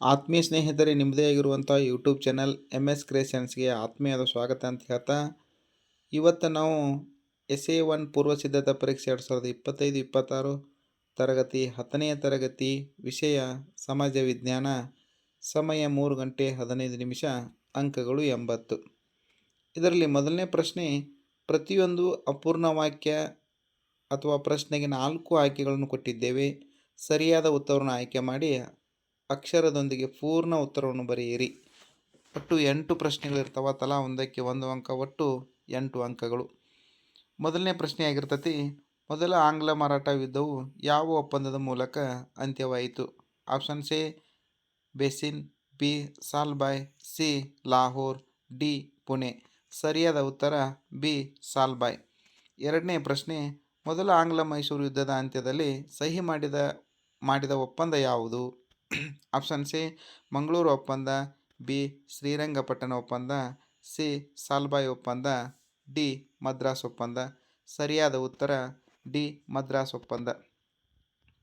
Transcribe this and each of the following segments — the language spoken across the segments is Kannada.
ಆತ್ಮೀಯ ಸ್ನೇಹಿತರೆ, ನಿಮ್ಮದೇ ಆಗಿರುವಂಥ ಯೂಟ್ಯೂಬ್ ಚಾನಲ್ MS ಕ್ರಿಯೇಷನ್ಸ್ಗೆ ಆತ್ಮೀಯವಾದ ಸ್ವಾಗತ ಅಂತ ಹೇಳ್ತಾ, ಇವತ್ತು ನಾವು SA1 ಪೂರ್ವ ಸಿದ್ಧತಾ ಪರೀಕ್ಷೆ 2025-26 ತರಗತಿ 10ನೇ ತರಗತಿ ವಿಷಯ ಸಮಾಜ ವಿಜ್ಞಾನ, ಸಮಯ 3 ಗಂಟೆ 15 ನಿಮಿಷ, ಅಂಕಗಳು 80. ಇದರಲ್ಲಿ ಮೊದಲನೇ ಪ್ರಶ್ನೆ, ಪ್ರತಿಯೊಂದು ಅಪೂರ್ಣ ವಾಕ್ಯ ಅಥವಾ ಪ್ರಶ್ನೆಗೆ 4 ಆಯ್ಕೆಗಳನ್ನು ಕೊಟ್ಟಿದ್ದೇವೆ. ಸರಿಯಾದ ಉತ್ತರವನ್ನು ಆಯ್ಕೆ ಮಾಡಿ ಅಕ್ಷರದೊಂದಿಗೆ ಪೂರ್ಣ ಉತ್ತರವನ್ನು ಬರೆಯಿರಿ. ಒಟ್ಟು 8 ಪ್ರಶ್ನೆಗಳಿರ್ತಾವೆ. ತಲಾ ಒಂದಕ್ಕೆ 1 ಅಂಕ, ಒಟ್ಟು 8 ಅಂಕಗಳು. ಮೊದಲನೇ ಪ್ರಶ್ನೆ ಆಗಿರ್ತತಿ, ಮೊದಲ ಆಂಗ್ಲ ಮರಾಠ ಯುದ್ಧವು ಯಾವ ಒಪ್ಪಂದದ ಮೂಲಕ ಅಂತ್ಯವಾಯಿತು? Options A Bassein, B Salbai, C Lahore, D Pune. ಸರಿಯಾದ ಉತ್ತರ ಬಿ ಸಾಲ್ಬಾಯ್. ಎರಡನೇ ಪ್ರಶ್ನೆ, ಮೊದಲ ಆಂಗ್ಲ ಮೈಸೂರು ಯುದ್ಧದ ಅಂತ್ಯದಲ್ಲಿ ಸಹಿ ಮಾಡಿದ ಒಪ್ಪಂದ ಯಾವುದು? ಆಪ್ಷನ್ಸ್ ಎ ಮಂಗಳೂರು ಒಪ್ಪಂದ, ಬಿ ಶ್ರೀರಂಗಪಟ್ಟಣ ಒಪ್ಪಂದ, ಸಿ ಸಾಲ್ಬಾಯ್ ಒಪ್ಪಂದ, ಡಿ ಮದ್ರಾಸ್ ಒಪ್ಪಂದ. ಸರಿಯಾದ ಉತ್ತರ ಡಿ ಮದ್ರಾಸ್ ಒಪ್ಪಂದ.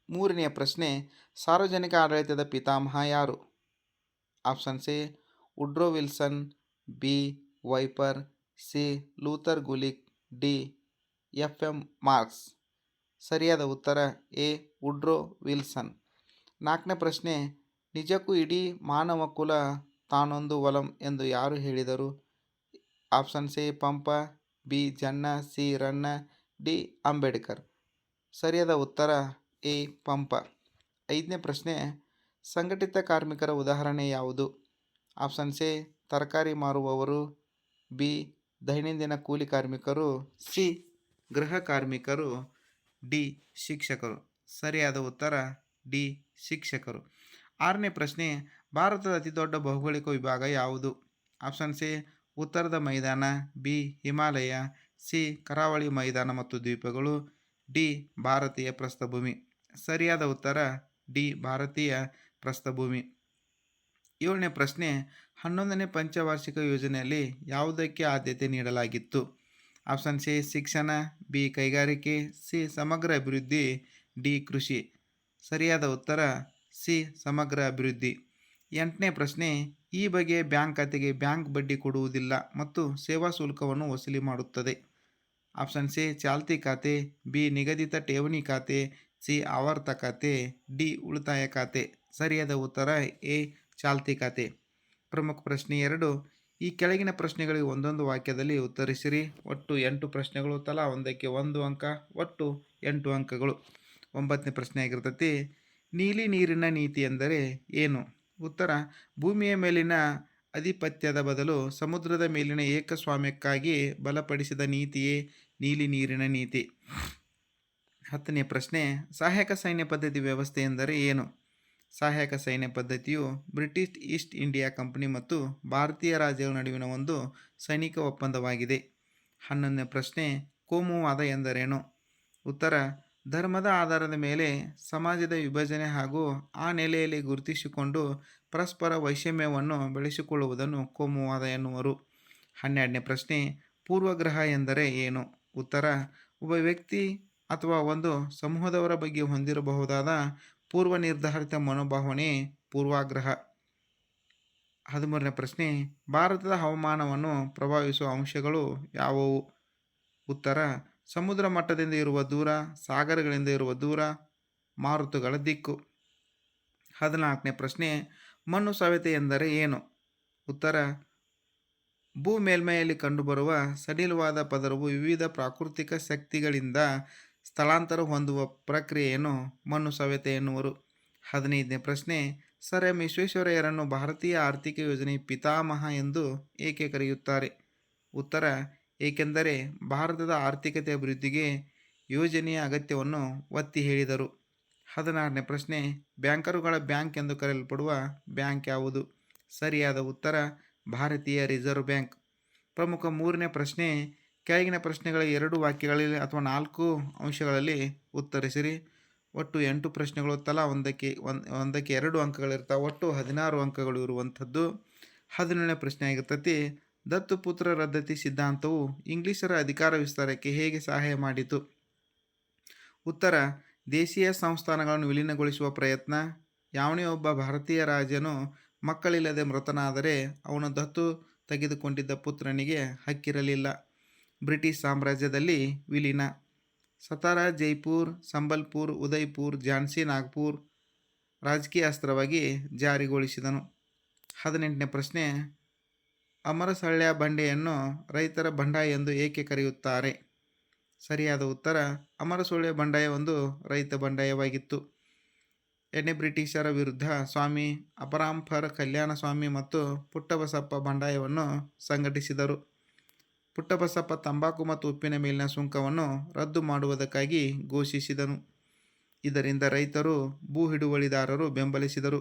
ಮೂರನೆಯ ಪ್ರಶ್ನೆ, ಸಾರ್ವಜನಿಕ ಆಡಳಿತದ ಪಿತಾಮಹ ಯಾರು? Options A Woodrow Wilson, B Weber, C Luther Gulick, D FM Marx. ಸರಿಯಾದ ಉತ್ತರ ಎ ವುಡ್ರೋ ವಿಲ್ಸನ್. ನಾಲ್ಕನೇ ಪ್ರಶ್ನೆ, ನಿಜಕ್ಕೂ ಇಡೀ ಮಾನವ ಕುಲ ತಾನೊಂದು ಒಲಂ ಎಂದು ಯಾರು ಹೇಳಿದರು? Options A Pampa, B Janna, C Ranna, D Ambedkar. ಸರಿಯಾದ ಉತ್ತರ ಎ ಪಂಪ. ಐದನೇ ಪ್ರಶ್ನೆ, ಸಂಘಟಿತ ಕಾರ್ಮಿಕರ ಉದಾಹರಣೆ ಯಾವುದು? ಆಪ್ಷನ್ಸ್ ಎ ತರಕಾರಿ ಮಾರುವವರು, ಬಿ ದೈನಂದಿನ ಕೂಲಿ ಕಾರ್ಮಿಕರು, ಸಿ ಗೃಹ ಕಾರ್ಮಿಕರು, ಡಿ ಶಿಕ್ಷಕರು. ಸರಿಯಾದ ಉತ್ತರ ಡಿ ಶಿಕ್ಷಕರು. ಆರನೇ ಪ್ರಶ್ನೆ, ಭಾರತದ ಅತಿದೊಡ್ಡ ಭೌಗೋಳಿಕ ವಿಭಾಗ ಯಾವುದು? ಆಪ್ಷನ್ಸ್ ಎ ಉತ್ತರದ ಮೈದಾನ, ಬಿ ಹಿಮಾಲಯ, ಸಿ ಕರಾವಳಿ ಮೈದಾನ ಮತ್ತು ದ್ವೀಪಗಳು, ಡಿ ಭಾರತೀಯ ಪ್ರಸ್ಥಭೂಮಿ. ಸರಿಯಾದ ಉತ್ತರ ಡಿ ಭಾರತೀಯ ಪ್ರಸ್ಥಭೂಮಿ. ಏಳನೇ ಪ್ರಶ್ನೆ, 11ನೇ ಪಂಚವಾರ್ಷಿಕ ಯೋಜನೆಯಲ್ಲಿ ಯಾವುದಕ್ಕೆ ಆದ್ಯತೆ ನೀಡಲಾಗಿತ್ತು? ಆಪ್ಷನ್ಸ್ ಎ ಶಿಕ್ಷಣ, ಬಿ ಕೈಗಾರಿಕೆ, ಸಿ ಸಮಗ್ರ ಅಭಿವೃದ್ಧಿ, ಡಿ ಕೃಷಿ. ಸರಿಯಾದ ಉತ್ತರ ಸಿ ಸಮಗ್ರ ಅಭಿವೃದ್ಧಿ. 8ನೇ ಪ್ರಶ್ನೆ, ಈ ಬಗೆಯ ಬ್ಯಾಂಕ್ ಖಾತೆಗೆ ಬ್ಯಾಂಕ್ ಬಡ್ಡಿ ಕೊಡುವುದಿಲ್ಲ ಮತ್ತು ಸೇವಾ ಶುಲ್ಕವನ್ನು ವಸೂಲಿ ಮಾಡುತ್ತದೆ. ಆಪ್ಷನ್ಸ್ ಎ ಚಾಲ್ತಿ ಖಾತೆ, ಬಿ ನಿಗದಿತ ಠೇವಣಿ ಖಾತೆ, ಸಿ ಆವರ್ತ ಖಾತೆ, ಡಿ ಉಳಿತಾಯ ಖಾತೆ. ಸರಿಯಾದ ಉತ್ತರ ಎ ಚಾಲ್ತಿ ಖಾತೆ. ಪ್ರಮುಖ ಪ್ರಶ್ನೆ 2, ಈ ಕೆಳಗಿನ ಪ್ರಶ್ನೆಗಳಿಗೆ ಒಂದೊಂದು ವಾಕ್ಯದಲ್ಲಿ ಉತ್ತರಿಸಿರಿ. ಒಟ್ಟು 8 ಪ್ರಶ್ನೆಗಳು, ತಲಾ ಒಂದಕ್ಕೆ 1 ಅಂಕ, ಒಟ್ಟು 8 ಅಂಕಗಳು. 9ನೇ ಪ್ರಶ್ನೆ ಆಗಿರ್ತತಿ, ನೀಲಿ ನೀರಿನ ನೀತಿ ಎಂದರೆ ಏನು? ಉತ್ತರ, ಭೂಮಿಯ ಮೇಲಿನ ಅಧಿಪತ್ಯದ ಬದಲು ಸಮುದ್ರದ ಮೇಲಿನ ಏಕಸ್ವಾಮ್ಯಕ್ಕಾಗಿ ಬಲಪಡಿಸಿದ ನೀತಿಯೇ ನೀಲಿ ನೀರಿನ ನೀತಿ. 10ನೇ ಪ್ರಶ್ನೆ, ಸಹಾಯಕ ಸೈನ್ಯ ಪದ್ಧತಿ ವ್ಯವಸ್ಥೆ ಎಂದರೆ ಏನು? ಸಹಾಯಕ ಸೈನ್ಯ ಪದ್ಧತಿಯು ಬ್ರಿಟಿಷ್ ಈಸ್ಟ್ ಇಂಡಿಯಾ ಕಂಪನಿ ಮತ್ತು ಭಾರತೀಯ ರಾಜ್ಯಗಳ ನಡುವಿನ ಒಂದು ಸೈನಿಕ ಒಪ್ಪಂದವಾಗಿದೆ. 11ನೇ ಪ್ರಶ್ನೆ, ಕೋಮುವಾದ ಎಂದರೇನು? ಉತ್ತರ, ಧರ್ಮದ ಆಧಾರದ ಮೇಲೆ ಸಮಾಜದ ವಿಭಜನೆ ಹಾಗೂ ಆ ನೆಲೆಯಲ್ಲಿ ಗುರುತಿಸಿಕೊಂಡು ಪರಸ್ಪರ ವೈಷಮ್ಯವನ್ನು ಬೆಳೆಸಿಕೊಳ್ಳುವುದನ್ನು ಕೋಮುವಾದ ಎನ್ನುವರು. 12ನೇ ಪ್ರಶ್ನೆ, ಪೂರ್ವಗ್ರಹ ಎಂದರೆ ಏನು? ಉತ್ತರ, ಒಬ್ಬ ವ್ಯಕ್ತಿ ಅಥವಾ ಒಂದು ಸಮೂಹದವರ ಬಗ್ಗೆ ಹೊಂದಿರಬಹುದಾದ ಪೂರ್ವ ನಿರ್ಧಾರಿತ ಮನೋಭಾವನೆ ಪೂರ್ವಾಗ್ರಹ. 13ನೇ ಪ್ರಶ್ನೆ, ಭಾರತದ ಹವಾಮಾನವನ್ನು ಪ್ರಭಾವಿಸುವ ಅಂಶಗಳು ಯಾವುವು? ಉತ್ತರ, ಸಮುದ್ರ ಮಟ್ಟದಿಂದ ಇರುವ ದೂರ, ಸಾಗರಗಳಿಂದ ಇರುವ ದೂರ, ಮಾರುತಗಳ ದಿಕ್ಕು. 14ನೇ ಪ್ರಶ್ನೆ, ಮಣ್ಣು ಸವೆತ ಎಂದರೆ ಏನು? ಉತ್ತರ, ಭೂ ಮೇಲ್ಮೈಯಲ್ಲಿ ಕಂಡುಬರುವ ಸಡಿಲವಾದ ಪದರವು ವಿವಿಧ ಪ್ರಾಕೃತಿಕ ಶಕ್ತಿಗಳಿಂದ ಸ್ಥಳಾಂತರ ಹೊಂದುವ ಪ್ರಕ್ರಿಯೆಯನ್ನು ಮಣ್ಣು ಸವೆತ ಎನ್ನುವರು. 15ನೇ ಪ್ರಶ್ನೆ, ಸರ್ ಎಂ ವಿಶ್ವೇಶ್ವರಯ್ಯರನ್ನು ಭಾರತೀಯ ಆರ್ಥಿಕ ಯೋಜನೆ ಪಿತಾಮಹ ಎಂದು ಏಕೆ ಕರೆಯುತ್ತಾರೆ? ಉತ್ತರ, ಏಕೆಂದರೆ ಭಾರತದ ಆರ್ಥಿಕತೆ ಅಭಿವೃದ್ಧಿಗೆ ಯೋಜನೆಯ ಅಗತ್ಯವನ್ನು ಒತ್ತಿ ಹೇಳಿದರು. 16ನೇ ಪ್ರಶ್ನೆ, ಬ್ಯಾಂಕರುಗಳ ಬ್ಯಾಂಕ್ ಎಂದು ಕರೆಯಲ್ಪಡುವ ಬ್ಯಾಂಕ್ ಯಾವುದು? ಸರಿಯಾದ ಉತ್ತರ ಭಾರತೀಯ ರಿಸರ್ವ್ ಬ್ಯಾಂಕ್. ಪ್ರಮುಖ 3ನೇ ಪ್ರಶ್ನೆ, ಕೆಳಗಿನ ಪ್ರಶ್ನೆಗಳ 2 ವಾಕ್ಯಗಳಲ್ಲಿ ಅಥವಾ 4 ಅಂಶಗಳಲ್ಲಿ ಉತ್ತರಿಸಿರಿ. ಒಟ್ಟು 8 ಪ್ರಶ್ನೆಗಳು, ತಲಾ ಒಂದಕ್ಕೆ 2 ಅಂಕಗಳಿರ್ತಾವೆ. ಒಟ್ಟು 16 ಅಂಕಗಳು ಇರುವಂಥದ್ದು. 17ನೇ ಪ್ರಶ್ನೆ ಆಗಿರ್ತತಿ, ದತ್ತುಪುತ್ರ ರದ್ಧತಿ ಸಿದ್ಧಾಂತವು ಇಂಗ್ಲಿಷರ ಅಧಿಕಾರ ವಿಸ್ತಾರಕ್ಕೆ ಹೇಗೆ ಸಹಾಯ ಮಾಡಿತು? ಉತ್ತರ, ದೇಶೀಯ ಸಂಸ್ಥಾನಗಳನ್ನು ವಿಲೀನಗೊಳಿಸುವ ಪ್ರಯತ್ನ. ಯಾವನೇ ಒಬ್ಬ ಭಾರತೀಯ ರಾಜನು ಮಕ್ಕಳಿಲ್ಲದೆ ಮೃತನಾದರೆ ಅವನು ದತ್ತು ತೆಗೆದುಕೊಂಡಿದ್ದ ಪುತ್ರನಿಗೆ ಹಕ್ಕಿರಲಿಲ್ಲ. ಬ್ರಿಟಿಷ್ ಸಾಮ್ರಾಜ್ಯದಲ್ಲಿ ವಿಲೀನ. ಸತಾರಾ, ಜೈಪುರ್, ಸಂಬಲ್ಪುರ್, ಉದಯ್ಪುರ್, ಝಾನ್ಸಿ, ನಾಗ್ಪುರ್ ರಾಜಕೀಯ ಅಸ್ತ್ರವಾಗಿ ಜಾರಿಗೊಳಿಸಿದನು. 18ನೇ ಪ್ರಶ್ನೆ, ಅಮರಸಳ್ಳ ಬಂಡೆಯನ್ನು ರೈತರ ಬಂಡಾಯ ಎಂದು ಏಕೆ ಕರೆಯುತ್ತಾರೆ? ಸರಿಯಾದ ಉತ್ತರ, ಅಮರಸೂಳೆ ಬಂಡಾಯ ಒಂದು ರೈತ ಬಂಡಾಯವಾಗಿತ್ತು. ಬ್ರಿಟಿಷರ ವಿರುದ್ಧ ಸ್ವಾಮಿ ಅಪರಾಂಪರ್ ಕಲ್ಯಾಣ ಸ್ವಾಮಿ ಮತ್ತು ಪುಟ್ಟಬಸಪ್ಪ ಬಂಡಾಯವನ್ನು ಸಂಘಟಿಸಿದರು. ಪುಟ್ಟಬಸಪ್ಪ ತಂಬಾಕು ಮತ್ತು ಉಪ್ಪಿನ ಮೇಲಿನ ಸುಂಕವನ್ನು ರದ್ದು ಮಾಡುವುದಕ್ಕಾಗಿ ಘೋಷಿಸಿದನು. ಇದರಿಂದ ರೈತರು, ಭೂ ಹಿಡುವಳಿದಾರರು ಬೆಂಬಲಿಸಿದರು.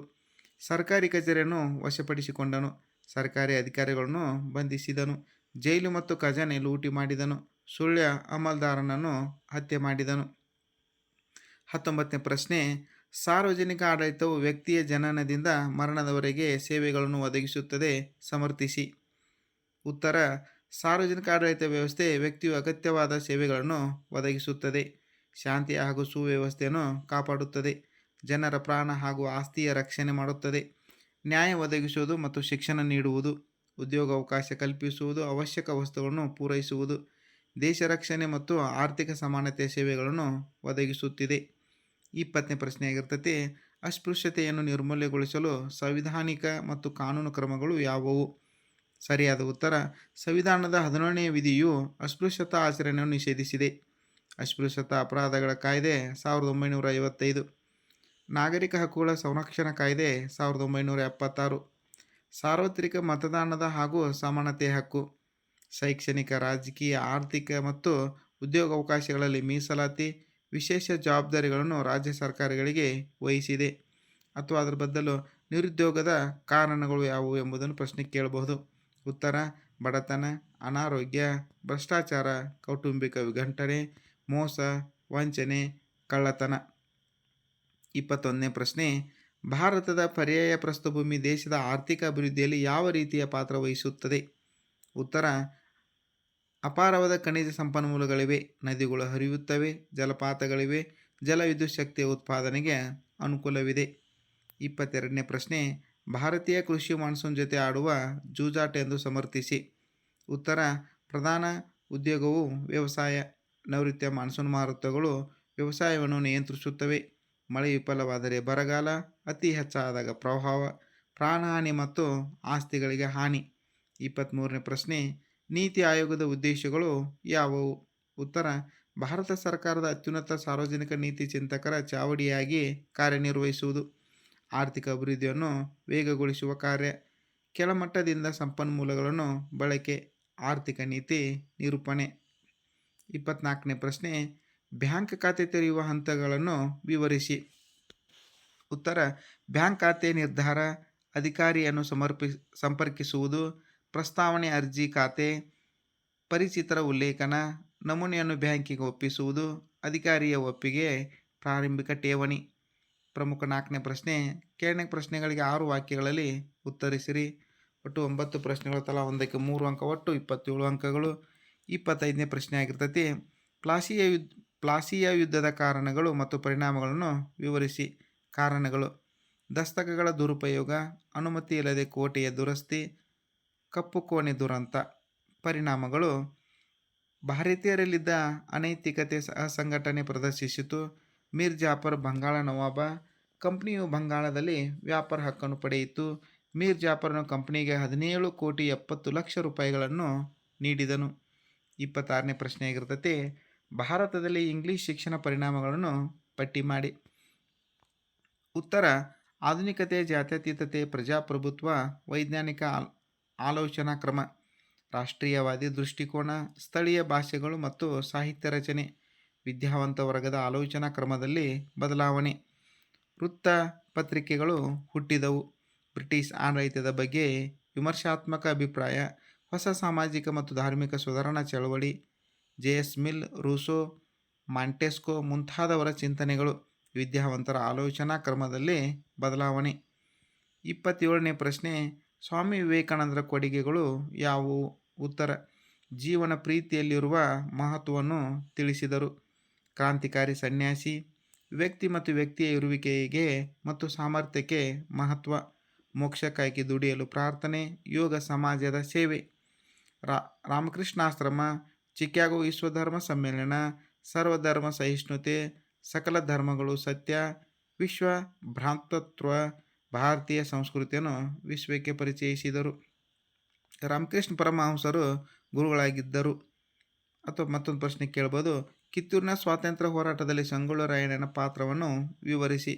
ಸರ್ಕಾರಿ ಕಚೇರಿಯನ್ನು ವಶಪಡಿಸಿಕೊಂಡನು. ಸರ್ಕಾರಿ ಅಧಿಕಾರಿಗಳನ್ನು ಬಂಧಿಸಿದನು. ಜೈಲು ಮತ್ತು ಖಜಾನೆ ಲೂಟಿ ಮಾಡಿದನು. ಸುಳ್ಯ ಅಮಲ್ದಾರನನ್ನು ಹತ್ಯೆ ಮಾಡಿದನು. 19ನೇ ಪ್ರಶ್ನೆ, ಸಾರ್ವಜನಿಕ ಆಡಳಿತವು ವ್ಯಕ್ತಿಯ ಜನನದಿಂದ ಮರಣದವರೆಗೆ ಸೇವೆಗಳನ್ನು ಒದಗಿಸುತ್ತದೆ. ಸಮರ್ಥಿಸಿ. ಉತ್ತರ, ಸಾರ್ವಜನಿಕ ಆಡಳಿತ ವ್ಯವಸ್ಥೆ ವ್ಯಕ್ತಿಯು ಅಗತ್ಯವಾದ ಸೇವೆಗಳನ್ನು ಒದಗಿಸುತ್ತದೆ. ಶಾಂತಿ ಹಾಗೂ ಸುವ್ಯವಸ್ಥೆಯನ್ನು ಕಾಪಾಡುತ್ತದೆ. ಜನರ ಪ್ರಾಣ ಹಾಗೂ ಆಸ್ತಿಯ ರಕ್ಷಣೆ ಮಾಡುತ್ತದೆ. ನ್ಯಾಯ ಒದಗಿಸುವುದು ಮತ್ತು ಶಿಕ್ಷಣ ನೀಡುವುದು. ಉದ್ಯೋಗಾವಕಾಶ ಕಲ್ಪಿಸುವುದು. ಅವಶ್ಯಕ ವಸ್ತುಗಳನ್ನು ಪೂರೈಸುವುದು. ದೇಶ ರಕ್ಷಣೆ ಮತ್ತು ಆರ್ಥಿಕ ಸಮಾನತೆಯ ಸೇವೆಗಳನ್ನು ಒದಗಿಸುತ್ತಿದೆ. 20ನೇ ಪ್ರಶ್ನೆಯಾಗಿರ್ತೈತಿ, ಅಸ್ಪೃಶ್ಯತೆಯನ್ನು ನಿರ್ಮೂಲನೆಗೊಳಿಸಲು ಸಂವಿಧಾನಿಕ ಮತ್ತು ಕಾನೂನು ಕ್ರಮಗಳು ಯಾವುವು? ಸರಿಯಾದ ಉತ್ತರ, ಸಂವಿಧಾನದ 17ನೇ ವಿಧಿಯು ಅಸ್ಪೃಶ್ಯತಾ ಆಚರಣೆಯನ್ನು ನಿಷೇಧಿಸಿದೆ. ಅಸ್ಪೃಶ್ಯತಾ ಅಪರಾಧಗಳ ಕಾಯ್ದೆ 1955, ನಾಗರಿಕ ಹಕ್ಕುಗಳ ಸಂರಕ್ಷಣಾ ಕಾಯ್ದೆ 1976, ಸಾರ್ವತ್ರಿಕ ಮತದಾನದ ಹಾಗೂ ಸಮಾನತೆಯ ಹಕ್ಕು, ಶೈಕ್ಷಣಿಕ, ರಾಜಕೀಯ, ಆರ್ಥಿಕ ಮತ್ತು ಉದ್ಯೋಗಾವಕಾಶಗಳಲ್ಲಿ ಮೀಸಲಾತಿ, ವಿಶೇಷ ಜವಾಬ್ದಾರಿಗಳನ್ನು ರಾಜ್ಯ ಸರ್ಕಾರಗಳಿಗೆ ವಹಿಸಿದೆ. ಅಥವಾ ಅದರ ಬದಲು ನಿರುದ್ಯೋಗದ ಕಾರಣಗಳು ಯಾವುವು ಎಂಬುದನ್ನು ಪ್ರಶ್ನೆ ಕೇಳಬಹುದು. ಉತ್ತರ, ಬಡತನ, ಅನಾರೋಗ್ಯ, ಭ್ರಷ್ಟಾಚಾರ, ಕೌಟುಂಬಿಕ ವಿಘಟನೆ, ಮೋಸ, ವಂಚನೆ, ಕಳ್ಳತನ. 21ನೇ ಪ್ರಶ್ನೆ, ಭಾರತದ ಪರ್ಯಾಯ ಪ್ರಸ್ಥಭೂಮಿ ದೇಶದ ಆರ್ಥಿಕ ಅಭಿವೃದ್ಧಿಯಲ್ಲಿ ಯಾವ ರೀತಿಯ ಪಾತ್ರ ವಹಿಸುತ್ತದೆ? ಉತ್ತರ, ಅಪಾರವಾದ ಖನಿಜ ಸಂಪನ್ಮೂಲಗಳಿವೆ, ನದಿಗಳು ಹರಿಯುತ್ತವೆ, ಜಲಪಾತಗಳಿವೆ, ಜಲವಿದ್ಯುತ್ ಶಕ್ತಿಯ ಉತ್ಪಾದನೆಗೆ ಅನುಕೂಲವಿದೆ. 22ನೇ ಪ್ರಶ್ನೆ, ಭಾರತೀಯ ಕೃಷಿ ಮಾನ್ಸೂನ್ ಜೊತೆ ಆಡುವ ಜೂಜಾಟ ಎಂದು ಸಮರ್ಥಿಸಿ. ಉತ್ತರ, ಪ್ರಧಾನ ಉದ್ಯೋಗವು ವ್ಯವಸಾಯ. ನೈಋತ್ಯ ಮಾನ್ಸೂನ್ ಮಾರುತಗಳು ವ್ಯವಸಾಯವನ್ನು ನಿಯಂತ್ರಿಸುತ್ತವೆ. ಮಳೆ ವಿಫಲವಾದರೆ ಬರಗಾಲ, ಅತಿ ಹೆಚ್ಚಾದಾಗ ಪ್ರವಾಹ, ಪ್ರಾಣಹಾನಿ ಮತ್ತು ಆಸ್ತಿಗಳಿಗೆ ಹಾನಿ. 23ನೇ ಪ್ರಶ್ನೆ, ನೀತಿ ಆಯೋಗದ ಉದ್ದೇಶಗಳು ಯಾವುವು? ಉತ್ತರ, ಭಾರತ ಸರ್ಕಾರದ ಅತ್ಯುನ್ನತ ಸಾರ್ವಜನಿಕ ನೀತಿ ಚಿಂತಕರ ಚಾವಡಿಯಾಗಿ ಕಾರ್ಯನಿರ್ವಹಿಸುವುದು. ಆರ್ಥಿಕ ಅಭಿವೃದ್ಧಿಯನ್ನು ವೇಗಗೊಳಿಸುವ ಕಾರ್ಯ. ಕೆಳಮಟ್ಟದಿಂದ ಸಂಪನ್ಮೂಲಗಳನ್ನು ಬಳಕೆ. ಆರ್ಥಿಕ ನೀತಿ ನಿರೂಪಣೆ. 24ನೇ ಪ್ರಶ್ನೆ, ಬ್ಯಾಂಕ್ ಖಾತೆ ತೆರೆಯುವ ಹಂತಗಳನ್ನು ವಿವರಿಸಿ. ಉತ್ತರ, ಬ್ಯಾಂಕ್ ಖಾತೆ ನಿರ್ಧಾರ, ಅಧಿಕಾರಿಯನ್ನು ಸಂಪರ್ಕಿಸುವುದು, ಪ್ರಸ್ತಾವನೆ, ಅರ್ಜಿ, ಖಾತೆ, ಪರಿಚಿತರ ಉಲ್ಲೇಖನ, ನಮೂನೆಯನ್ನು ಬ್ಯಾಂಕಿಗೆ ಒಪ್ಪಿಸುವುದು, ಅಧಿಕಾರಿಯ ಒಪ್ಪಿಗೆ, ಪ್ರಾರಂಭಿಕ ಠೇವಣಿ. ಪ್ರಮುಖ 4ನೇ ಪ್ರಶ್ನೆ, ಕೆಳಗಿನ ಪ್ರಶ್ನೆಗಳಿಗೆ 6 ವಾಕ್ಯಗಳಲ್ಲಿ ಉತ್ತರಿಸಿರಿ. ಒಟ್ಟು 9 ಪ್ರಶ್ನೆಗಳು, ತಲಾ ಒಂದಕ್ಕೆ 3 ಅಂಕ, ಒಟ್ಟು 27 ಅಂಕಗಳು. 25ನೇ ಪ್ರಶ್ನೆ ಆಗಿರ್ತೈತಿ, ಪ್ಲಾಸಿಯ ಯುದ್ಧದ ಕಾರಣಗಳು ಮತ್ತು ಪರಿಣಾಮಗಳನ್ನು ವಿವರಿಸಿ. ಕಾರಣಗಳು: ದಸ್ತಕಗಳ ದುರುಪಯೋಗ, ಅನುಮತಿ ಇಲ್ಲದೆ ಕೋಟೆಯ ದುರಸ್ತಿ, ಕಪ್ಪು ಕೋಣೆ ದುರಂತ. ಪರಿಣಾಮಗಳು: ಭಾರತೀಯರಲ್ಲಿದ್ದ ಅನೈತಿಕತೆ ಅಸಂಘಟನೆ ಪ್ರದರ್ಶಿಸಿತು. ಮೀರ್ ಜಾಫರ್ ಬಂಗಾಳ ನವಾಬ. ಕಂಪನಿಯು ಬಂಗಾಳದಲ್ಲಿ ವ್ಯಾಪಾರ ಹಕ್ಕನ್ನು ಪಡೆಯಿತು. ಮೀರ್ ಜಾಫರ್ನು ಕಂಪನಿಗೆ 17 ಕೋಟಿ 70 ಲಕ್ಷ ರೂಪಾಯಿಗಳನ್ನು ನೀಡಿದನು. 26ನೇ ಪ್ರಶ್ನೆ ಆಗಿರ್ತೈತಿ, ಭಾರತದಲ್ಲಿ ಇಂಗ್ಲಿಷ್ ಶಿಕ್ಷಣ ಪರಿಣಾಮಗಳನ್ನು ಪಟ್ಟಿ ಮಾಡಿ. ಉತ್ತರ, ಆಧುನಿಕತೆ, ಜಾತ್ಯತೀತತೆ, ಪ್ರಜಾಪ್ರಭುತ್ವ, ವೈಜ್ಞಾನಿಕ ಆಲೋಚನಾ ಕ್ರಮ, ರಾಷ್ಟ್ರೀಯವಾದಿ ದೃಷ್ಟಿಕೋನ, ಸ್ಥಳೀಯ ಭಾಷೆಗಳು ಮತ್ತು ಸಾಹಿತ್ಯ ರಚನೆ, ವಿದ್ಯಾವಂತ ವರ್ಗದ ಆಲೋಚನಾ ಕ್ರಮದಲ್ಲಿ ಬದಲಾವಣೆ, ವೃತ್ತ ಪತ್ರಿಕೆಗಳು ಹುಟ್ಟಿದವು, ಬ್ರಿಟಿಷ್ ಆಡಳಿತದ ಬಗ್ಗೆ ವಿಮರ್ಶಾತ್ಮಕ ಅಭಿಪ್ರಾಯ, ಹೊಸ ಸಾಮಾಜಿಕ ಮತ್ತು ಧಾರ್ಮಿಕ ಸುಧಾರಣಾ ಚಳವಳಿ, ಜೆ.ಎಸ್. ಮಿಲ್, ರೂಸೋ, ಮಾಂಟೆಸ್ಕೊ ಮುಂತಾದವರ ಚಿಂತನೆಗಳು, ವಿದ್ಯಾವಂತರ ಆಲೋಚನಾ ಕ್ರಮದಲ್ಲಿ ಬದಲಾವಣೆ. 27ನೇ ಪ್ರಶ್ನೆ, ಸ್ವಾಮಿ ವಿವೇಕಾನಂದರ ಕೊಡುಗೆಗಳು ಯಾವುವು? ಉತ್ತರ, ಜೀವನ ಪ್ರೀತಿಯಲ್ಲಿರುವ ಮಹತ್ವವನ್ನು ತಿಳಿಸಿದರು. ಕ್ರಾಂತಿಕಾರಿ ಸನ್ಯಾಸಿ, ವ್ಯಕ್ತಿ ಮತ್ತು ವ್ಯಕ್ತಿಯ ಇರುವಿಕೆಗೆ ಮತ್ತು ಸಾಮರ್ಥ್ಯಕ್ಕೆ ಮಹತ್ವ. ಮೋಕ್ಷಕ್ಕಾಗಿ ದುಡಿಯಲು ಪ್ರಾರ್ಥನೆ. ಯೋಗ ಸಮಾಜದ ಸೇವೆ. ರಾಮಕೃಷ್ಣಾಶ್ರಮ. ಚಿಕಾಗೋ ವಿಶ್ವಧರ್ಮ ಸಮ್ಮೇಳನ. ಸರ್ವಧರ್ಮ ಸಹಿಷ್ಣುತೆ. ಸಕಲ ಧರ್ಮಗಳು ಸತ್ಯ. ವಿಶ್ವ ಭ್ರಾತೃತ್ವ. ಭಾರತೀಯ ಸಂಸ್ಕೃತಿಯನ್ನು ವಿಶ್ವಕ್ಕೆ ಪರಿಚಯಿಸಿದರು. ರಾಮಕೃಷ್ಣ ಪರಮಹಂಸರು ಗುರುಗಳಾಗಿದ್ದರು. ಅಥವಾ ಮತ್ತೊಂದು ಪ್ರಶ್ನೆ ಕೇಳ್ಬೋದು, ಕಿತ್ತೂರಿನ ಸ್ವಾತಂತ್ರ್ಯ ಹೋರಾಟದಲ್ಲಿ ಸಂಗೊಳ್ಳಿ ರಾಯಣ್ಣನ ಪಾತ್ರವನ್ನು ವಿವರಿಸಿ.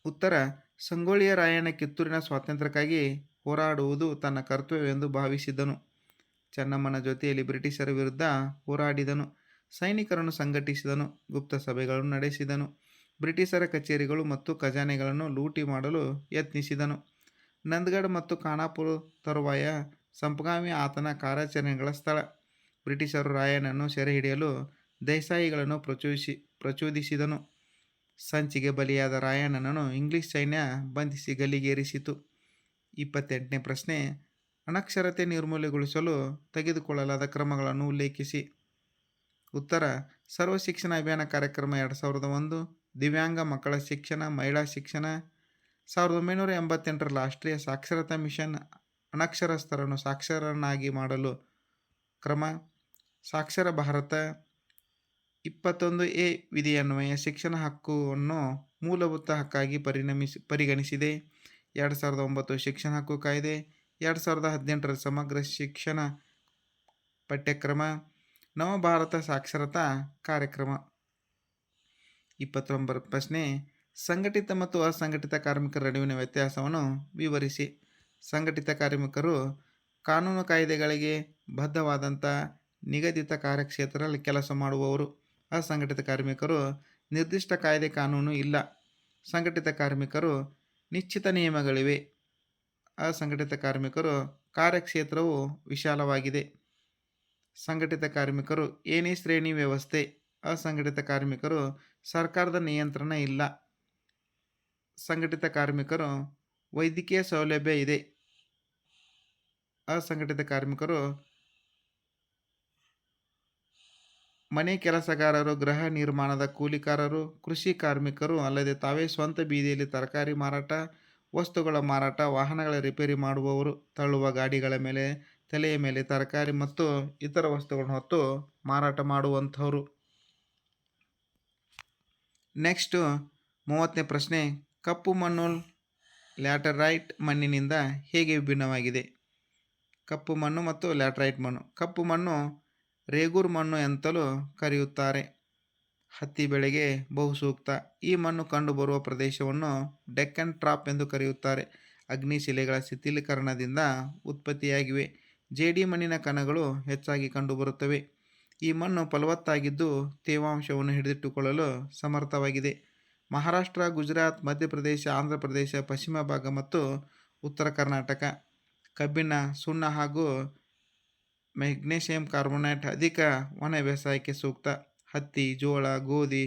ಉತ್ತರ: ಸಂಗೊಳ್ಳಿಯ ರಾಯಣ್ಣ ಕಿತ್ತೂರಿನ ಸ್ವಾತಂತ್ರ್ಯಕ್ಕಾಗಿ ಹೋರಾಡುವುದು ತನ್ನ ಕರ್ತವ್ಯವೆಂದು ಭಾವಿಸಿದನು. ಚೆನ್ನಮ್ಮನ ಜೊತೆಯಲ್ಲಿ ಬ್ರಿಟಿಷರ ವಿರುದ್ಧ ಹೋರಾಡಿದನು. ಸೈನಿಕರನ್ನು ಸಂಘಟಿಸಿದನು. ಗುಪ್ತ ಸಭೆಗಳನ್ನು ನಡೆಸಿದನು. ಬ್ರಿಟಿಷರ ಕಚೇರಿಗಳು ಮತ್ತು ಖಜಾನೆಗಳನ್ನು ಲೂಟಿ ಮಾಡಲು ಯತ್ನಿಸಿದನು. ನಂದಗಢ ಮತ್ತು ಖಾನಾಪುರ ತರುವಾಯ ಸಂಪಗಾಮಿ ಆತನ ಕಾರ್ಯಾಚರಣೆಗಳ ಸ್ಥಳ. ಬ್ರಿಟಿಷರು ರಾಯಣ್ಣನನ್ನು ಸೆರೆ ಹಿಡಿಯಲು ದೇಸಾಯಿಗಳನ್ನು ಪ್ರಚೋದಿಸಿದನು. ಸಂಚಿಗೆ ಬಲಿಯಾದ ರಾಯಣ್ಣನನ್ನು ಇಂಗ್ಲಿಷ್ ಸೈನ್ಯ ಬಂಧಿಸಿ ಗಲ್ಲಿಗೇರಿಸಿತು. 28ನೇ ಪ್ರಶ್ನೆ, ಅನಕ್ಷರತೆ ನಿರ್ಮೂಲನೆಗೊಳಿಸಲು ತೆಗೆದುಕೊಳ್ಳಲಾದ ಕ್ರಮಗಳನ್ನು ಉಲ್ಲೇಖಿಸಿ. ಉತ್ತರ: ಸರ್ವ ಶಿಕ್ಷಣ ಅಭಿಯಾನ ಕಾರ್ಯಕ್ರಮ 2001. ದಿವ್ಯಾಂಗ ಮಕ್ಕಳ ಶಿಕ್ಷಣ, ಮಹಿಳಾ ಶಿಕ್ಷಣ. 1988ರ ರಾಷ್ಟ್ರೀಯ ಸಾಕ್ಷರತಾ ಮಿಷನ್ ಅನಕ್ಷರಸ್ಥರನ್ನು ಸಾಕ್ಷರರನ್ನಾಗಿ ಮಾಡಲು ಕ್ರಮ. ಸಾಕ್ಷರ ಭಾರತ. 21A ವಿಧಿಯನ್ವಯ ಶಿಕ್ಷಣ ಹಕ್ಕನ್ನು ಮೂಲಭೂತ ಹಕ್ಕಾಗಿ ಪರಿಗಣಿಸಿದೆ. 2009 ಶಿಕ್ಷಣ ಹಕ್ಕು ಕಾಯ್ದೆ. 2018ರ ಸಮಗ್ರ ಶಿಕ್ಷಣ ಪಠ್ಯಕ್ರಮ. ನವಭಾರತ ಸಾಕ್ಷರತಾ ಕಾರ್ಯಕ್ರಮ. 29 ಪ್ರಶ್ನೆ, ಸಂಘಟಿತ ಮತ್ತು ಅಸಂಘಟಿತ ಕಾರ್ಮಿಕರ ನಡುವಿನ ವ್ಯತ್ಯಾಸವನ್ನು ವಿವರಿಸಿ. ಸಂಘಟಿತ ಕಾರ್ಮಿಕರು ಕಾನೂನು ಕಾಯ್ದೆಗಳಿಗೆ ಬದ್ಧವಾದಂಥ ನಿಗದಿತ ಕಾರ್ಯಕ್ಷೇತ್ರದಲ್ಲಿ ಕೆಲಸ ಮಾಡುವವರು. ಅಸಂಘಟಿತ ಕಾರ್ಮಿಕರು ನಿರ್ದಿಷ್ಟ ಕಾಯ್ದೆ ಕಾನೂನು ಇಲ್ಲ. ಸಂಘಟಿತ ಕಾರ್ಮಿಕರು ನಿಶ್ಚಿತ ನಿಯಮಗಳಿವೆ. ಅಸಂಘಟಿತ ಕಾರ್ಮಿಕರು ಕಾರ್ಯಕ್ಷೇತ್ರವು ವಿಶಾಲವಾಗಿದೆ. ಸಂಘಟಿತ ಕಾರ್ಮಿಕರು ಏನೇ ಶ್ರೇಣಿ ವ್ಯವಸ್ಥೆ. ಅಸಂಘಟಿತ ಕಾರ್ಮಿಕರು ಸರ್ಕಾರದ ನಿಯಂತ್ರಣ ಇಲ್ಲ. ಸಂಘಟಿತ ಕಾರ್ಮಿಕರು ವೈದ್ಯಕೀಯ ಸೌಲಭ್ಯ ಇದೆ. ಅಸಂಘಟಿತ ಕಾರ್ಮಿಕರು ಮನೆ ಕೆಲಸಗಾರರು, ಗೃಹ ನಿರ್ಮಾಣದ ಕೂಲಿಕಾರರು, ಕೃಷಿ ಕಾರ್ಮಿಕರು ಅಲ್ಲದೆ ತಾವೇ ಸ್ವಂತ ಬೀದಿಯಲ್ಲಿ ತರಕಾರಿ ಮಾರಾಟ, ವಸ್ತುಗಳ ಮಾರಾಟ, ವಾಹನಗಳ ರಿಪೇರಿ ಮಾಡುವವರು, ತಳ್ಳುವ ಗಾಡಿಗಳ ಮೇಲೆ ತಲೆಯ ಮೇಲೆ ತರಕಾರಿ ಮತ್ತು ಇತರ ವಸ್ತುಗಳನ್ನು ಹೊತ್ತು ಮಾರಾಟ ಮಾಡುವಂಥವರು. ನೆಕ್ಸ್ಟು 30ನೇ ಪ್ರಶ್ನೆ, ಕಪ್ಪು ಮಣ್ಣು ಲ್ಯಾಟರೈಟ್ ಮಣ್ಣಿನಿಂದ ಹೇಗೆ ವಿಭಿನ್ನವಾಗಿದೆ? ಕಪ್ಪು ಮಣ್ಣು ಮತ್ತು ಲ್ಯಾಟರೈಟ್ ಮಣ್ಣು. ಕಪ್ಪು ಮಣ್ಣು ರೇಗೂರ್ ಮಣ್ಣು ಎಂತಲೂ ಕರೆಯುತ್ತಾರೆ. ಹತ್ತಿ ಬೆಳೆಗೆ ಬಹುಸೂಕ್ತ. ಈ ಮಣ್ಣು ಕಂಡುಬರುವ ಪ್ರದೇಶವನ್ನು ಡೆಕ್ಕನ್ ಟ್ರಾಪ್ ಎಂದು ಕರೆಯುತ್ತಾರೆ. ಅಗ್ನಿಶಿಲೆಗಳ ಶಿಥಿಲೀಕರಣದಿಂದ ಉತ್ಪತ್ತಿಯಾಗಿವೆ. ಜೇಡಿ ಮಣ್ಣಿನ ಕಣಗಳು ಹೆಚ್ಚಾಗಿ ಕಂಡುಬರುತ್ತವೆ. ಈ ಮಣ್ಣು ಫಲವತ್ತಾಗಿದ್ದು ತೇವಾಂಶವನ್ನು ಹಿಡಿದಿಟ್ಟುಕೊಳ್ಳಲು ಸಮರ್ಥವಾಗಿದೆ. ಮಹಾರಾಷ್ಟ್ರ, ಗುಜರಾತ್, ಮಧ್ಯಪ್ರದೇಶ, ಆಂಧ್ರಪ್ರದೇಶ, ಪಶ್ಚಿಮ ಭಾಗ ಮತ್ತು ಉತ್ತರ ಕರ್ನಾಟಕ. ಕಬ್ಬಿಣ, ಸುಣ್ಣ ಹಾಗೂ ಮೆಗ್ನೀಷಿಯಂ ಕಾರ್ಬೋನೇಟ್ ಅಧಿಕ ಒಣ ಬೇಸಾಯಕ್ಕೆ ಸೂಕ್ತ. ಹತ್ತಿ, ಜೋಳ, ಗೋಧಿ,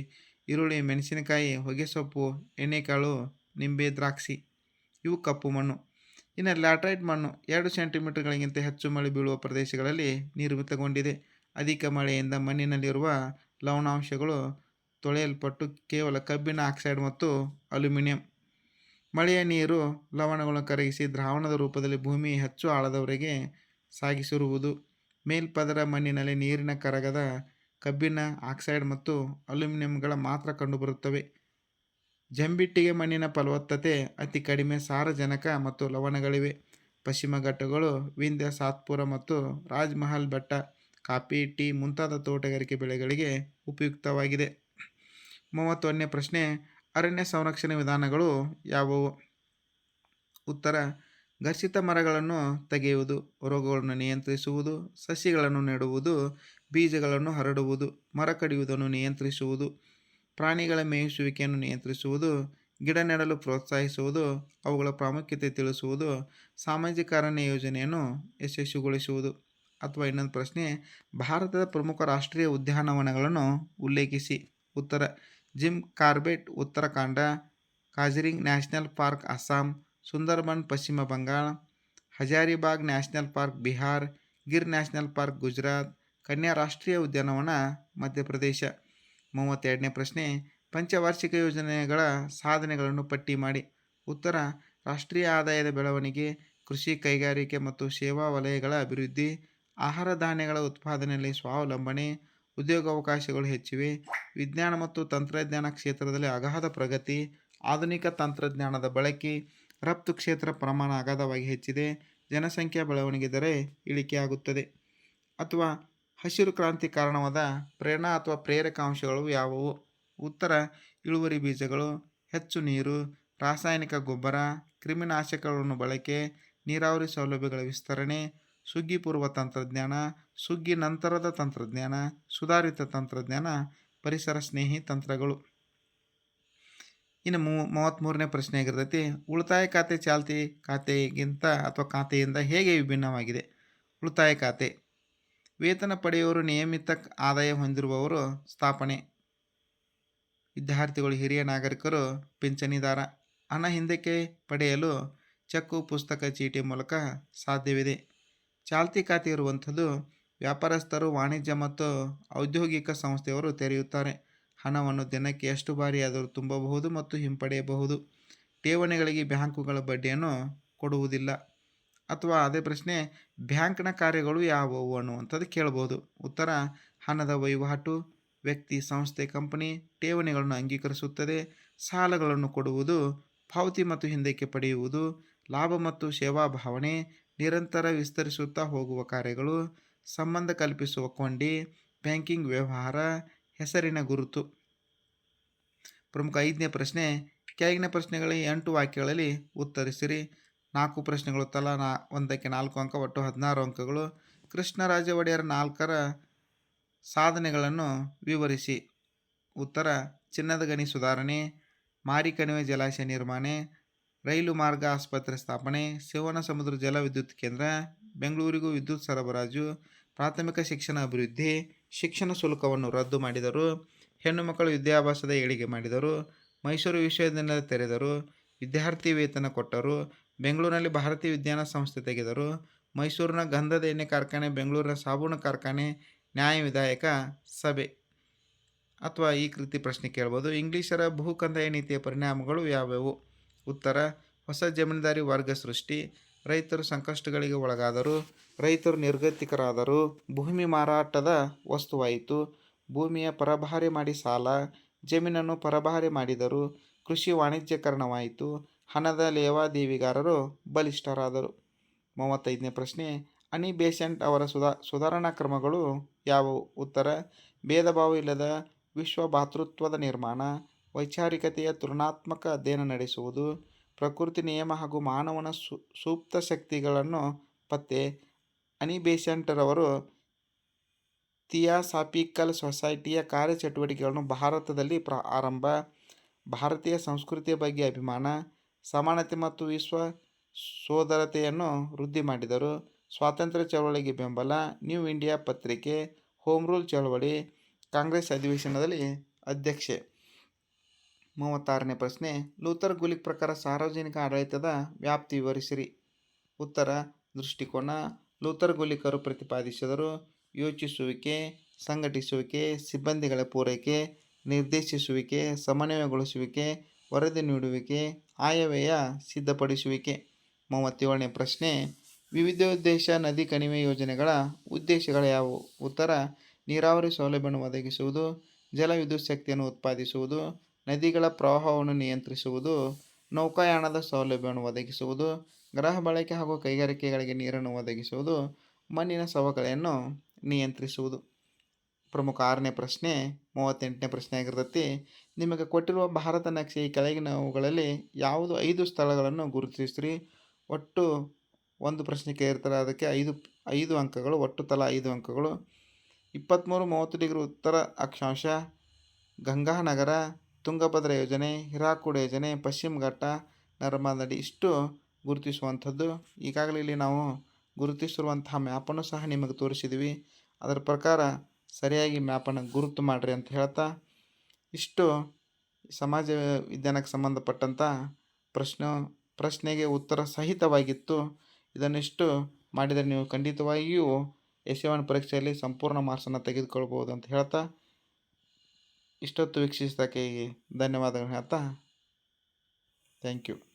ಈರುಳ್ಳಿ, ಮೆಣಸಿನಕಾಯಿ, ಹೊಗೆಸೊಪ್ಪು, ಎಣ್ಣೆಕಾಳು, ನಿಂಬೆ, ದ್ರಾಕ್ಷಿ ಇವು ಕಪ್ಪು ಮಣ್ಣು. ಇನ್ನು ಲ್ಯಾಟರೈಟ್ ಮಣ್ಣು 2 ಸೆಂಟಿಮೀಟರ್ಗಳಿಗಿಂತ ಹೆಚ್ಚು ಮಳೆ ಬೀಳುವ ಪ್ರದೇಶಗಳಲ್ಲಿ ನಿರ್ಮಿತಗೊಂಡಿದೆ. ಅಧಿಕ ಮಳೆಯಿಂದ ಮಣ್ಣಿನಲ್ಲಿರುವ ಲವಣಾಂಶಗಳು ತೊಳೆಯಲ್ಪಟ್ಟು ಕೇವಲ ಕಬ್ಬಿಣ ಆಕ್ಸೈಡ್ ಮತ್ತು ಅಲ್ಯೂಮಿನಿಯಂ. ಮಳೆಯ ನೀರು ಲವಣಗಳನ್ನು ಕರಗಿಸಿ ದ್ರಾವಣದ ರೂಪದಲ್ಲಿ ಭೂಮಿಯ ಹೆಚ್ಚು ಆಳದವರೆಗೆ ಸಾಗಿಸಿರುವುದು. ಮೇಲ್ಪದರ ಮಣ್ಣಿನಲ್ಲಿ ನೀರಿನ ಕರಗದ ಕಬ್ಬಿಣ ಆಕ್ಸೈಡ್ ಮತ್ತು ಅಲ್ಯೂಮಿನಿಯಂಗಳ ಮಾತ್ರ ಕಂಡುಬರುತ್ತವೆ. ಜಂಬಿಟ್ಟಿಗೆ ಮಣ್ಣಿನ ಫಲವತ್ತತೆ ಅತಿ ಕಡಿಮೆ. ಸಾರಜನಕ ಮತ್ತು ಲವಣಗಳಿವೆ. ಪಶ್ಚಿಮ ಘಟ್ಟಗಳು ವಿಂಧ್ಯ, ಸಾತ್ಪುರ ಮತ್ತು ರಾಜ್ಮಹಲ್ ಬೆಟ್ಟ ಕಾಫಿ, ಟೀ ಮುಂತಾದ ತೋಟಗಾರಿಕೆ ಬೆಳೆಗಳಿಗೆ ಉಪಯುಕ್ತವಾಗಿದೆ. 31ನೇ ಪ್ರಶ್ನೆ, ಅರಣ್ಯ ಸಂರಕ್ಷಣೆ ವಿಧಾನಗಳು ಯಾವುವು? ಉತ್ತರ: ಘರ್ಷಿತ ಮರಗಳನ್ನು ತೆಗೆಯುವುದು, ರೋಗಗಳನ್ನು ನಿಯಂತ್ರಿಸುವುದು, ಸಸಿಗಳನ್ನು ನೆಡುವುದು, ಬೀಜಗಳನ್ನು ಹರಡುವುದು, ಮರ ಕಡಿಯುವುದನ್ನು ನಿಯಂತ್ರಿಸುವುದು, ಪ್ರಾಣಿಗಳ ಮೇಯಿಸುವಿಕೆಯನ್ನು ನಿಯಂತ್ರಿಸುವುದು, ಗಿಡ ನೆಡಲು ಪ್ರೋತ್ಸಾಹಿಸುವುದು, ಅವುಗಳ ಪ್ರಾಮುಖ್ಯತೆ ತಿಳಿಸುವುದು, ಸಾಮಾಜಿಕ ಅರಣ್ಯ ಯೋಜನೆಯನ್ನು ಯಶಸ್ವಿಗೊಳಿಸುವುದು. ಅಥವಾ ಇನ್ನೊಂದು ಪ್ರಶ್ನೆ, ಭಾರತದ ಪ್ರಮುಖ ರಾಷ್ಟ್ರೀಯ ಉದ್ಯಾನವನಗಳನ್ನು ಉಲ್ಲೇಖಿಸಿ. ಉತ್ತರ: Jim Corbett Uttarakhand, Kaziranga national park Assam, Sundarban ಪಶ್ಚಿಮ ಬಂಗಾಳ, Hazaribagh national park Bihar, Gir national park Gujarat, ಕನ್ಯಾ ರಾಷ್ಟ್ರೀಯ ಉದ್ಯಾನವನ ಮಧ್ಯಪ್ರದೇಶ. 32ನೇ ಪ್ರಶ್ನೆ, ಪಂಚವಾರ್ಷಿಕ ಯೋಜನೆಗಳ ಸಾಧನೆಗಳನ್ನು ಪಟ್ಟಿ ಮಾಡಿ. ಉತ್ತರ: ರಾಷ್ಟ್ರೀಯ ಆದಾಯದ ಬೆಳವಣಿಗೆ, ಕೃಷಿ, ಕೈಗಾರಿಕೆ ಮತ್ತು ಸೇವಾ ವಲಯಗಳ ಅಭಿವೃದ್ಧಿ, ಆಹಾರ ಧಾನ್ಯಗಳ ಉತ್ಪಾದನೆಯಲ್ಲಿ ಸ್ವಾವಲಂಬನೆ, ಉದ್ಯೋಗಾವಕಾಶಗಳು ಹೆಚ್ಚಿವೆ, ವಿಜ್ಞಾನ ಮತ್ತು ತಂತ್ರಜ್ಞಾನ ಕ್ಷೇತ್ರದಲ್ಲಿ ಅಗಾಧ ಪ್ರಗತಿ, ಆಧುನಿಕ ತಂತ್ರಜ್ಞಾನದ ಬಳಕೆ, ರಫ್ತು ಕ್ಷೇತ್ರ ಪ್ರಮಾಣ ಅಗಾಧವಾಗಿ ಹೆಚ್ಚಿದೆ, ಜನಸಂಖ್ಯಾ ಬೆಳವಣಿಗೆ ದರ ಇಳಿಕೆಯಾಗುತ್ತದೆ. ಅಥವಾ ಹಸಿರು ಕ್ರಾಂತಿ ಕಾರಣವಾದ ಪ್ರೇರಣಾ ಅಥವಾ ಪ್ರೇರಕ ಅಂಶಗಳು ಯಾವುವು? ಉತ್ತರ: ಇಳುವರಿ ಬೀಜಗಳು, ಹೆಚ್ಚು ನೀರು, ರಾಸಾಯನಿಕ ಗೊಬ್ಬರ, ಕ್ರಿಮಿನಾಶಕಗಳನ್ನು ಬಳಕೆ, ನೀರಾವರಿ ಸೌಲಭ್ಯಗಳ ವಿಸ್ತರಣೆ, ಸುಗ್ಗಿ ಪೂರ್ವ ತಂತ್ರಜ್ಞಾನ, ಸುಗ್ಗಿ ನಂತರದ ತಂತ್ರಜ್ಞಾನ, ಸುಧಾರಿತ ತಂತ್ರಜ್ಞಾನ, ಪರಿಸರ ಸ್ನೇಹಿ ತಂತ್ರಗಳು. ಇನ್ನು 33ನೇ ಪ್ರಶ್ನೆ ಆಗಿರ್ತೈತಿ. ಉಳಿತಾಯ ಖಾತೆ ಚಾಲ್ತಿ ಖಾತೆಗಿಂತ ಅಥವಾ ಖಾತೆಯಿಂದ ಹೇಗೆ ವಿಭಿನ್ನವಾಗಿದೆ? ಉಳಿತಾಯ ಖಾತೆ: ವೇತನ ಪಡೆಯುವವರು, ನಿಯಮಿತ ಆದಾಯ ಹೊಂದಿರುವವರು ಸ್ಥಾಪನೆ. ವಿದ್ಯಾರ್ಥಿಗಳು, ಹಿರಿಯ ನಾಗರಿಕರು, ಪಿಂಚಣಿದಾರ. ಹಣ ಹಿಂದಕ್ಕೆ ಪಡೆಯಲು ಚೆಕ್ಕು, ಪುಸ್ತಕ, ಚೀಟಿ ಮೂಲಕ ಸಾಧ್ಯವಿದೆ. ಚಾಲ್ತಿ ಖಾತೆ ಇರುವಂಥದ್ದು ವ್ಯಾಪಾರಸ್ಥರು, ವಾಣಿಜ್ಯ ಮತ್ತು ಔದ್ಯೋಗಿಕ ಸಂಸ್ಥೆಯವರು ತೆರೆಯುತ್ತಾರೆ. ಹಣವನ್ನು ದಿನಕ್ಕೆ ಎಷ್ಟು ಬಾರಿಯಾದರೂ ತುಂಬಬಹುದು ಮತ್ತು ಹಿಂಪಡೆಯಬಹುದು. ಠೇವಣಿಗಳಿಗೆ ಬ್ಯಾಂಕುಗಳ ಬಡ್ಡಿಯನ್ನು ಕೊಡುವುದಿಲ್ಲ. ಅಥವಾ ಅದೇ ಪ್ರಶ್ನೆ, ಬ್ಯಾಂಕ್ನ ಕಾರ್ಯಗಳು ಯಾವುವು ಅನ್ನುವಂಥದ್ದು ಕೇಳಬಹುದು. ಉತ್ತರ: ಹಣದ ವಹಿವಾಟು, ವ್ಯಕ್ತಿ, ಸಂಸ್ಥೆ, ಕಂಪನಿ ಠೇವಣಿಗಳನ್ನು ಅಂಗೀಕರಿಸುತ್ತದೆ, ಸಾಲಗಳನ್ನು ಕೊಡುವುದು, ಪಾವತಿ ಮತ್ತು ಹಿಂದಕ್ಕೆ ಪಡೆಯುವುದು, ಲಾಭ ಮತ್ತು ಸೇವಾ ಭಾವನೆ, ನಿರಂತರ ವಿಸ್ತರಿಸುತ್ತಾ ಹೋಗುವ ಕಾರ್ಯಗಳು, ಸಂಬಂಧ ಕಲ್ಪಿಸುವ ಕೊಂಡಿ, ಬ್ಯಾಂಕಿಂಗ್ ವ್ಯವಹಾರ, ಹೆಸರಿನ ಗುರುತು. ಪ್ರಮುಖ 5ನೇ ಪ್ರಶ್ನೆ, ಕೆಳಗಿನ ಪ್ರಶ್ನೆಗಳಿಗೆ 8 ವಾಕ್ಯಗಳಲ್ಲಿ ಉತ್ತರಿಸಿರಿ. 4 ಪ್ರಶ್ನೆಗಳು ತಲಾ ಒಂದಕ್ಕೆ 4 ಅಂಕ, ಒಟ್ಟು 16 ಅಂಕಗಳು. ಕೃಷ್ಣರಾಜ ಒಡೆಯರ್ 4ರ ಸಾಧನೆಗಳನ್ನು ವಿವರಿಸಿ. ಉತ್ತರ: ಚಿನ್ನದ ಗಣಿ ಸುಧಾರಣೆ, ಮಾರಿಕಣಿವೆ ಜಲಾಶಯ ನಿರ್ಮಾಣ, ರೈಲು ಮಾರ್ಗ, ಆಸ್ಪತ್ರೆ ಸ್ಥಾಪನೆ, ಶಿವನ ಸಮುದ್ರ ಜಲ ವಿದ್ಯುತ್ ಕೇಂದ್ರ, ಬೆಂಗಳೂರಿಗೂ ವಿದ್ಯುತ್ ಸರಬರಾಜು, ಪ್ರಾಥಮಿಕ ಶಿಕ್ಷಣ ಅಭಿವೃದ್ಧಿ, ಶಿಕ್ಷಣ ಶುಲ್ಕವನ್ನು ರದ್ದು ಮಾಡಿದರು, ಹೆಣ್ಣು ಮಕ್ಕಳ ವಿದ್ಯಾಭ್ಯಾಸದ ಏಳಿಗೆ ಮಾಡಿದರು, ಮೈಸೂರು ವಿಶ್ವವಿದ್ಯಾನಿಲಯ ತೆರೆದರು, ವಿದ್ಯಾರ್ಥಿ ವೇತನ ಕೊಟ್ಟರು, ಬೆಂಗಳೂರಿನಲ್ಲಿ ಭಾರತೀಯ ವಿಜ್ಞಾನ ಸಂಸ್ಥೆ ತೆಗೆದರು, ಮೈಸೂರಿನ ಗಂಧದ ಎಣ್ಣೆ ಕಾರ್ಖಾನೆ, ಬೆಂಗಳೂರಿನ ಸಾಬೂನು ಕಾರ್ಖಾನೆ, ನ್ಯಾಯ ವಿಧಾಯಕ ಸಭೆ. ಅಥವಾ ಈ ರೀತಿ ಪ್ರಶ್ನೆ ಕೇಳ್ಬೋದು. ಇಂಗ್ಲಿಷರ ಭೂ ಕಂದಾಯ ನೀತಿಯ ಪರಿಣಾಮಗಳು ಯಾವ್ಯಾವು? ಉತ್ತರ: ಹೊಸ ಜಮೀನುದಾರಿ ವರ್ಗ ಸೃಷ್ಟಿ, ರೈತರು ಸಂಕಷ್ಟಗಳಿಗೆ ಒಳಗಾದರು, ರೈತರು ನಿರ್ಗತಿಕರಾದರು, ಭೂಮಿ ಮಾರಾಟದ ವಸ್ತುವಾಯಿತು, ಭೂಮಿಯ ಪರಭಾರೆ ಮಾಡಿ ಸಾಲ, ಜಮೀನನ್ನು ಪರಭಾರೆ ಮಾಡಿದರು, ಕೃಷಿ ವಾಣಿಜ್ಯೀಕರಣವಾಯಿತು, ಹಣದ ಲೇವಾದೇವಿಗಾರರು ಬಲಿಷ್ಠರಾದರು. 35ನೇ ಪ್ರಶ್ನೆ, ಅನಿ ಬೆಸೆಂಟ್ ಅವರ ಸುಧಾರಣಾ ಕ್ರಮಗಳು ಯಾವುವು? ಉತ್ತರ: ಭೇದ ಭಾವ ಇಲ್ಲದ ವಿಶ್ವ ಭ್ರಾತೃತ್ವದ ನಿರ್ಮಾಣ, ವೈಚಾರಿಕತೆಯ ತುಲನಾತ್ಮಕ ಅಧ್ಯಯನ ನಡೆಸುವುದು, ಪ್ರಕೃತಿ ನಿಯಮ ಹಾಗೂ ಮಾನವನ ಸುಪ್ತ ಶಕ್ತಿಗಳನ್ನು ಪತ್ತೆ. ಅನಿ ಬೆಸೆಂಟ್ರವರು ಥಿಯಾಸಾಫಿಕಲ್ ಸೊಸೈಟಿಯ ಕಾರ್ಯಚಟುವಟಿಕೆಗಳನ್ನು ಭಾರತದಲ್ಲಿ ಆರಂಭ, ಭಾರತೀಯ ಸಂಸ್ಕೃತಿಯ ಬಗ್ಗೆ ಅಭಿಮಾನ, ಸಮಾನತೆ ಮತ್ತು ವಿಶ್ವ ಸೋದರತೆಯನ್ನು ವೃದ್ಧಿ ಮಾಡಿದರು, ಸ್ವಾತಂತ್ರ್ಯ ಚಳವಳಿಗೆ ಬೆಂಬಲ, ನ್ಯೂ ಇಂಡಿಯಾ ಪತ್ರಿಕೆ, ಹೋಮ್ ರೂಲ್ ಚಳವಳಿ, ಕಾಂಗ್ರೆಸ್ ಅಧಿವೇಶನದಲ್ಲಿ ಅಧ್ಯಕ್ಷೆ. 36ನೇ ಪ್ರಶ್ನೆ, ಲೂಥರ್ ಗುಲಿಕ್ ಪ್ರಕಾರ ಸಾರ್ವಜನಿಕ ಆಡಳಿತದ ವ್ಯಾಪ್ತಿ ವಿವರಿಸಿರಿ. ಉತ್ತರ: ದೃಷ್ಟಿಕೋನ. ಲೂಥರ್ ಗುಲಿಕರು ಪ್ರತಿಪಾದಿಸಿದರು. ಯೋಚಿಸುವಿಕೆ, ಸಂಘಟಿಸುವಿಕೆ, ಸಿಬ್ಬಂದಿಗಳ ಪೂರೈಕೆ, ನಿರ್ದೇಶಿಸುವಿಕೆ, ಸಮನ್ವಯಗೊಳಿಸುವಿಕೆ, ವರದಿ ನೀಡುವಿಕೆ, ಆಯವ್ಯಯ ಸಿದ್ಧಪಡಿಸುವಿಕೆ. 37ನೇ ಪ್ರಶ್ನೆ, ವಿವಿಧೋದ್ದೇಶ ನದಿ ಕಣಿವೆ ಯೋಜನೆಗಳ ಉದ್ದೇಶಗಳು ಯಾವುವು? ಉತ್ತರ: ನೀರಾವರಿ ಸೌಲಭ್ಯವನ್ನು ಒದಗಿಸುವುದು, ಜಲ ವಿದ್ಯುತ್ ಶಕ್ತಿಯನ್ನು ಉತ್ಪಾದಿಸುವುದು, ನದಿಗಳ ಪ್ರವಾಹವನ್ನು ನಿಯಂತ್ರಿಸುವುದು, ನೌಕಾಯಾನದ ಸೌಲಭ್ಯವನ್ನು ಒದಗಿಸುವುದು, ಗೃಹ ಬಳಕೆ ಹಾಗೂ ಕೈಗಾರಿಕೆಗಳಿಗೆ ನೀರನ್ನು ಒದಗಿಸುವುದು, ಮಣ್ಣಿನ ಸವಕಳಿಯನ್ನು ನಿಯಂತ್ರಿಸುವುದು. ಪ್ರಮುಖ 6ನೇ ಪ್ರಶ್ನೆ, 38ನೇ ಪ್ರಶ್ನೆ ಆಗಿರ್ತೈತಿ. ನಿಮಗೆ ಕೊಟ್ಟಿರುವ ಭಾರತ ನಕ್ಷೆ ಈ ಕೆಳಗಿನವುಗಳಲ್ಲಿ ಯಾವುದು 5 ಸ್ಥಳಗಳನ್ನು ಗುರುತಿಸಿರಿ. ಒಟ್ಟು 1 ಪ್ರಶ್ನೆ ಕೇಳಿರ್ತಾರೆ, ಅದಕ್ಕೆ 5 ಅಂಕಗಳು, ಒಟ್ಟು ತಲಾ 5 ಅಂಕಗಳು. 23-30 ಡಿಗ್ರಿ ಉತ್ತರ ಅಕ್ಷಾಂಶ, ಗಂಗಾನಗರ, ತುಂಗಭದ್ರಾ ಯೋಜನೆ, ಹಿರಾಕೂಡ್ ಯೋಜನೆ, ಪಶ್ಚಿಮ ಘಟ್ಟ, ನರ್ಮದಾ ನದಿ ಇಷ್ಟು ಗುರುತಿಸುವಂಥದ್ದು. ಈಗಾಗಲೇ ಇಲ್ಲಿ ನಾವು ಗುರುತಿಸಿರುವಂತಹ ಮ್ಯಾಪನ್ನು ಸಹ ನಿಮಗೆ ತೋರಿಸಿದ್ದೀವಿ. ಅದರ ಪ್ರಕಾರ ಸರಿಯಾಗಿ ಮ್ಯಾಪನ್ನು ಗುರುತು ಮಾಡಿರಿ ಅಂತ ಹೇಳ್ತಾ, ಇಷ್ಟು ಸಮಾಜ ವಿಜ್ಞಾನಕ್ಕೆ ಸಂಬಂಧಪಟ್ಟಂಥ ಪ್ರಶ್ನೆಗೆ ಉತ್ತರ ಸಹಿತವಾಗಿತ್ತು. ಇದನ್ನಿಷ್ಟು ಮಾಡಿದರೆ ನೀವು ಖಂಡಿತವಾಗಿಯೂ ಎಸ್ ಎ 1 ಪರೀಕ್ಷೆಯಲ್ಲಿ ಸಂಪೂರ್ಣ ಮಾರ್ಕ್ಸನ್ನು ತೆಗೆದುಕೊಳ್ಬೋದು ಅಂತ ಹೇಳ್ತಾ ಇಷ್ಟೊತ್ತು ವೀಕ್ಷಿಸಿದ್ದಕ್ಕೆ ಧನ್ಯವಾದಗಳು ಹೇಳ್ತಾ ಥ್ಯಾಂಕ್ ಯು.